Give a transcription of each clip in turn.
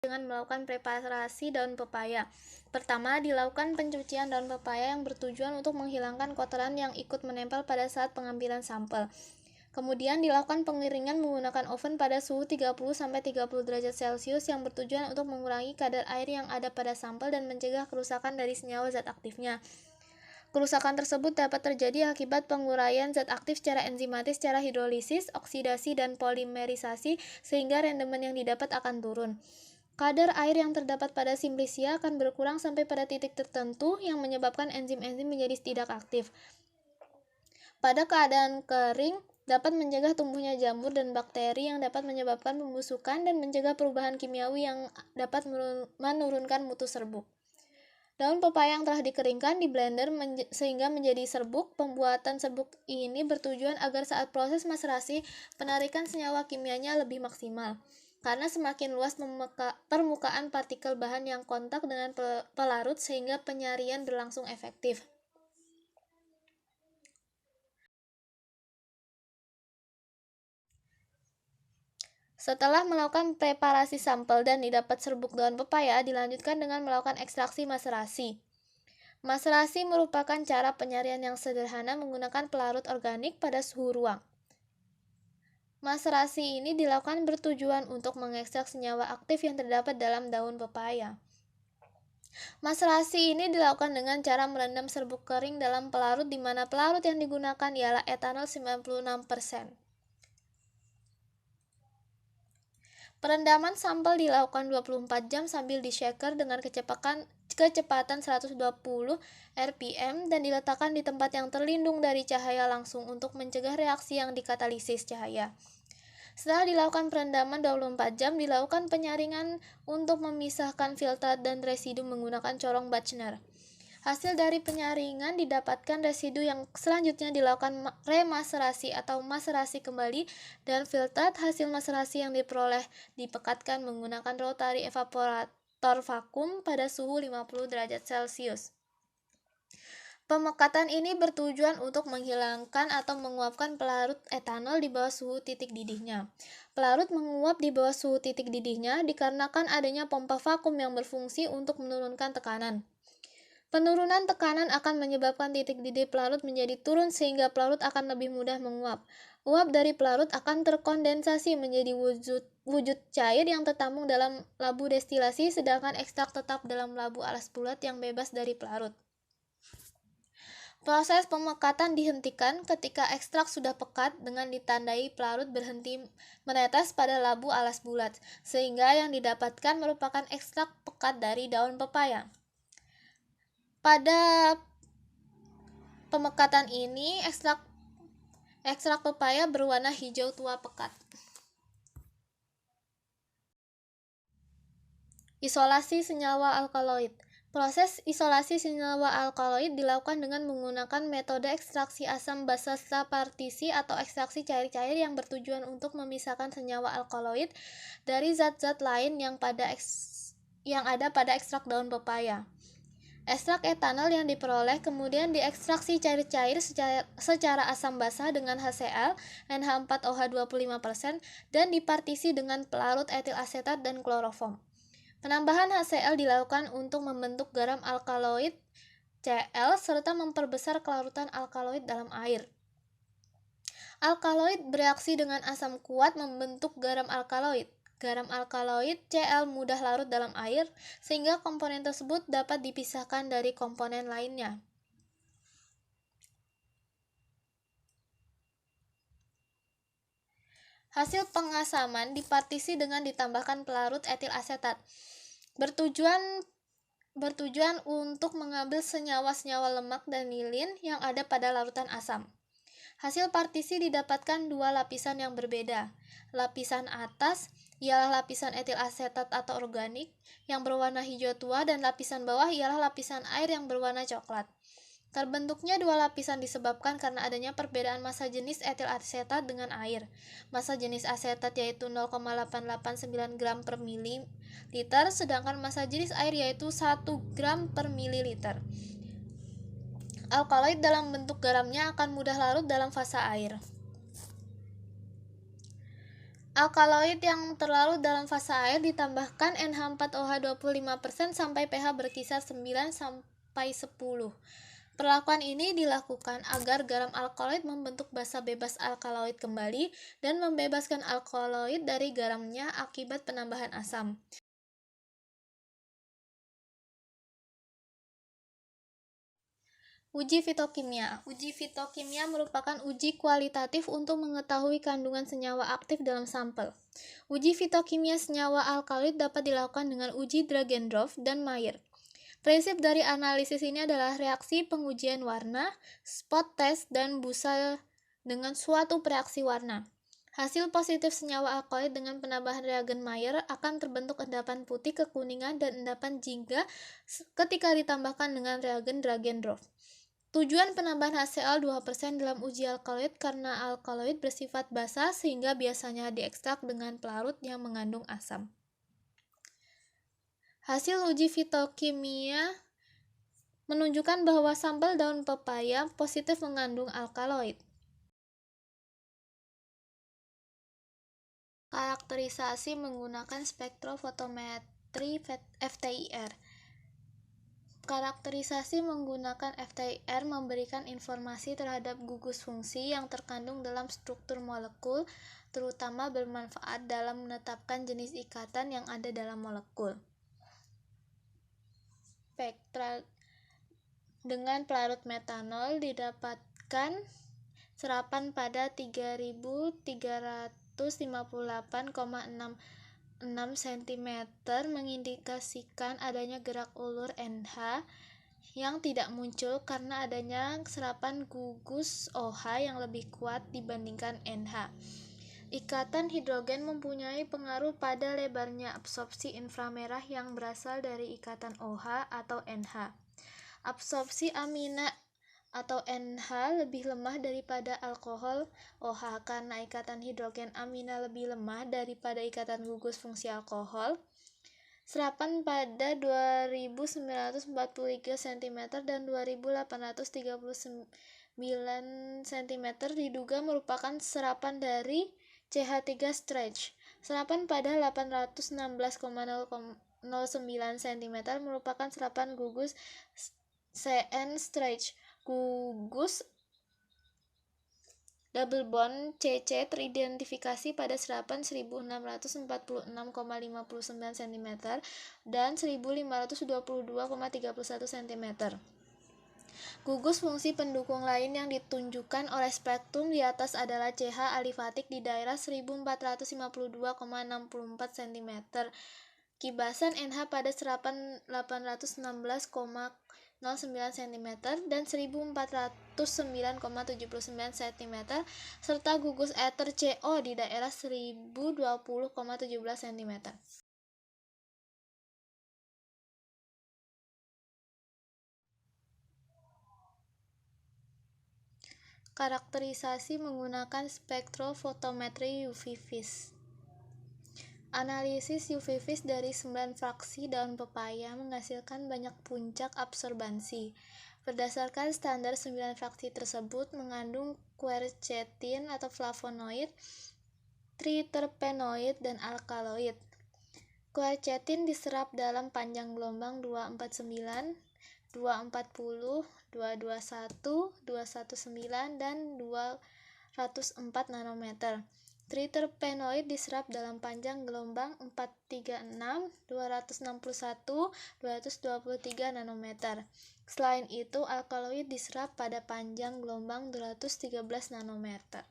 dengan melakukan preparasi daun pepaya. Pertama, dilakukan pencucian daun pepaya yang bertujuan untuk menghilangkan kotoran yang ikut menempel pada saat pengambilan sampel. Kemudian dilakukan pengeringan menggunakan oven pada suhu 30-30 derajat Celcius yang bertujuan untuk mengurangi kadar air yang ada pada sampel dan mencegah kerusakan dari senyawa zat aktifnya. Kerusakan tersebut dapat terjadi akibat penguraian zat aktif secara enzimatis, secara hidrolisis, oksidasi, dan polimerisasi, sehingga rendemen yang didapat akan turun. Kadar air yang terdapat pada simplicia akan berkurang sampai pada titik tertentu yang menyebabkan enzim-enzim menjadi tidak aktif. Pada keadaan kering, dapat mencegah tumbuhnya jamur dan bakteri yang dapat menyebabkan pembusukan dan mencegah perubahan kimiawi yang dapat menurunkan mutu serbuk. Daun pepaya yang telah dikeringkan di blender sehingga menjadi serbuk. Pembuatan serbuk ini bertujuan agar saat proses maserasi, penarikan senyawa kimianya lebih maksimal. Karena semakin luas permukaan partikel bahan yang kontak dengan pelarut sehingga penyarian berlangsung efektif. Setelah melakukan preparasi sampel dan didapat serbuk daun pepaya, dilanjutkan dengan melakukan ekstraksi maserasi. Maserasi merupakan cara penyarian yang sederhana menggunakan pelarut organik pada suhu ruang. Maserasi ini dilakukan bertujuan untuk mengekstrak senyawa aktif yang terdapat dalam daun pepaya. Maserasi ini dilakukan dengan cara merendam serbuk kering dalam pelarut di mana pelarut yang digunakan ialah etanol 96%. Perendaman sampel dilakukan 24 jam sambil di-shaker dengan kecepatan 120 rpm dan diletakkan di tempat yang terlindung dari cahaya langsung untuk mencegah reaksi yang dikatalisis cahaya. Setelah dilakukan perendaman 24 jam, dilakukan penyaringan untuk memisahkan filtrat dan residu menggunakan corong Bachner. Hasil dari penyaringan didapatkan residu yang selanjutnya dilakukan remaserasi atau maserasi kembali, dan filtrat hasil maserasi yang diperoleh dipekatkan menggunakan rotary evaporator vakum pada suhu 50 derajat Celcius. Pemekatan ini bertujuan untuk menghilangkan atau menguapkan pelarut etanol di bawah suhu titik didihnya. Pelarut menguap di bawah suhu titik didihnya dikarenakan adanya pompa vakum yang berfungsi untuk menurunkan tekanan. Penurunan tekanan akan menyebabkan titik didih pelarut menjadi turun sehingga pelarut akan lebih mudah menguap. Uap dari pelarut akan terkondensasi menjadi wujud cair yang tertampung dalam labu destilasi, sedangkan ekstrak tetap dalam labu alas bulat yang bebas dari pelarut. Proses pemekatan dihentikan ketika ekstrak sudah pekat dengan ditandai pelarut berhenti menetes pada labu alas bulat, sehingga yang didapatkan merupakan ekstrak pekat dari daun pepaya. Pada pemekatan ini, ekstrak pepaya berwarna hijau tua pekat. Isolasi senyawa alkaloid. Proses isolasi senyawa alkaloid dilakukan dengan menggunakan metode ekstraksi asam basa partisi atau ekstraksi cair-cair yang bertujuan untuk memisahkan senyawa alkaloid dari zat-zat lain yang ada pada ekstrak daun pepaya. Ekstrak etanol yang diperoleh kemudian diekstraksi cair-cair secara asam basa dengan HCl, NH4OH 25% dan dipartisi dengan pelarut etil asetat dan kloroform. Penambahan HCl dilakukan untuk membentuk garam alkaloid Cl serta memperbesar kelarutan alkaloid dalam air. Alkaloid bereaksi dengan asam kuat membentuk garam alkaloid. Garam alkaloid Cl mudah larut dalam air, sehingga komponen tersebut dapat dipisahkan dari komponen lainnya. Hasil pengasaman dipartisi dengan ditambahkan pelarut etil asetat. Bertujuan untuk mengambil senyawa-senyawa lemak dan nilin yang ada pada larutan asam. Hasil partisi didapatkan dua lapisan yang berbeda. Lapisan atas ialah lapisan etil asetat atau organik yang berwarna hijau tua, dan lapisan bawah ialah lapisan air yang berwarna coklat. Terbentuknya dua lapisan disebabkan karena adanya perbedaan massa jenis etil asetat dengan air. Massa jenis asetat yaitu 0,889 gram per mililiter, sedangkan massa jenis air yaitu 1 gram per mililiter. Alkaloid dalam bentuk garamnya akan mudah larut dalam fasa air. Alkaloid yang terlarut dalam fase air ditambahkan NH4OH 25% sampai pH berkisar 9 sampai 10. Perlakuan ini dilakukan agar garam alkaloid membentuk basa bebas alkaloid kembali dan membebaskan alkaloid dari garamnya akibat penambahan asam. Uji fitokimia. Uji fitokimia merupakan uji kualitatif untuk mengetahui kandungan senyawa aktif dalam sampel. Uji fitokimia senyawa alkaloid dapat dilakukan dengan uji Dragendorf dan Mayer. Prinsip dari analisis ini adalah reaksi pengujian warna, spot test, dan busa dengan suatu reaksi warna. Hasil positif senyawa alkaloid dengan penambahan reagen Mayer akan terbentuk endapan putih kekuningan dan endapan jingga ketika ditambahkan dengan reagen Dragendorf. Tujuan penambahan HCl 2% dalam uji alkaloid karena alkaloid bersifat basa sehingga biasanya diekstrak dengan pelarut yang mengandung asam. Hasil uji fitokimia menunjukkan bahwa sampel daun pepaya positif mengandung alkaloid. Karakterisasi menggunakan spektrofotometri FTIR. Karakterisasi menggunakan FTIR memberikan informasi terhadap gugus fungsi yang terkandung dalam struktur molekul, terutama bermanfaat dalam menetapkan jenis ikatan yang ada dalam molekul. Spektral dengan pelarut metanol didapatkan serapan pada 3358,66 cm mengindikasikan adanya gerak ulur NH yang tidak muncul karena adanya serapan gugus OH yang lebih kuat dibandingkan NH. Ikatan hidrogen mempunyai pengaruh pada lebarnya absorpsi inframerah yang berasal dari ikatan OH atau NH. Absorpsi amina atau NH lebih lemah daripada alkohol OH karena ikatan hidrogen amina lebih lemah daripada ikatan gugus fungsi alkohol. Serapan pada 2943 cm dan 2839 cm diduga merupakan serapan dari CH3 stretch. Serapan pada 816,009 cm merupakan serapan gugus CN stretch. Gugus double bond CC teridentifikasi pada serapan 1646,59 cm dan 1522,31 cm. Gugus fungsi pendukung lain yang ditunjukkan oleh spektrum di atas adalah CH alifatik di daerah 1452,64 cm. Kibasan NH pada serapan 816,09 cm dan 1409,79 cm serta gugus ether CO di daerah 1020,17 cm. Karakterisasi menggunakan spektrofotometri UV-Vis. Analisis UV-Vis dari 9 fraksi daun pepaya menghasilkan banyak puncak absorbansi. Berdasarkan standar 9 fraksi tersebut mengandung quercetin atau flavonoid, triterpenoid, dan alkaloid. Quercetin diserap dalam panjang gelombang 249, 240, 221, 219, dan 204 nanometer. Triterpenoid diserap dalam panjang gelombang 436, 261, 223 nanometer. Selain itu, alkaloid diserap pada panjang gelombang 213 nanometer.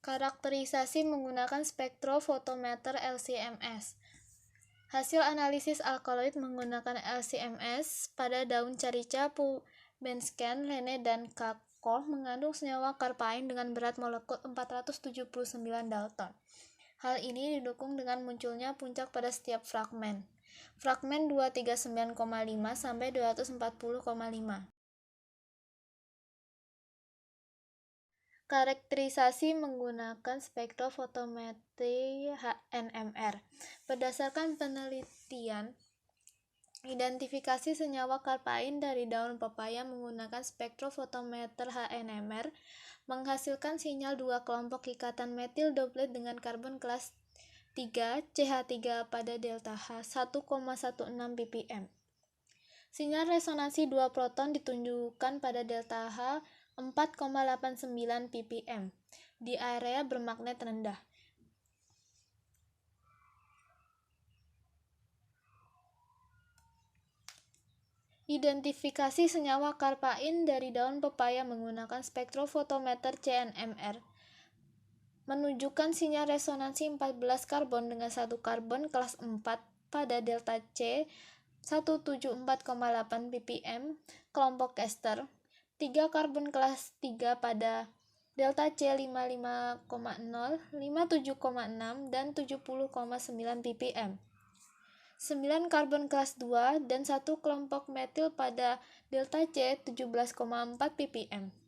Karakterisasi menggunakan spektrofotometer LC-MS. Hasil analisis alkaloid menggunakan LC-MS pada daun carica, Pubenscan, Lene, dan Kakoh mengandung senyawa karpain dengan berat molekul 479 Dalton. Hal ini didukung dengan munculnya puncak pada setiap fragmen. Fragmen 239,5 sampai 240,5. Karakterisasi menggunakan spektrofotometri NMR. Berdasarkan penelitian, identifikasi senyawa karpain dari daun pepaya menggunakan spektrofotometer NMR menghasilkan sinyal dua kelompok ikatan metil doublet dengan karbon kelas 3 CH3 pada delta H 1,16 ppm. Sinyal resonansi dua proton ditunjukkan pada delta H 4,89 ppm di area bermagnet rendah. Identifikasi senyawa karpain dari daun pepaya menggunakan spektrofotometer CNMR menunjukkan sinyal resonansi 14 karbon dengan satu karbon kelas 4 pada delta C 174,8 ppm kelompok ester, 3 karbon kelas 3 pada delta C 55,0, 57,6 dan 70,9 ppm. 9 karbon kelas 2 dan 1 kelompok metil pada delta C 17,4 ppm.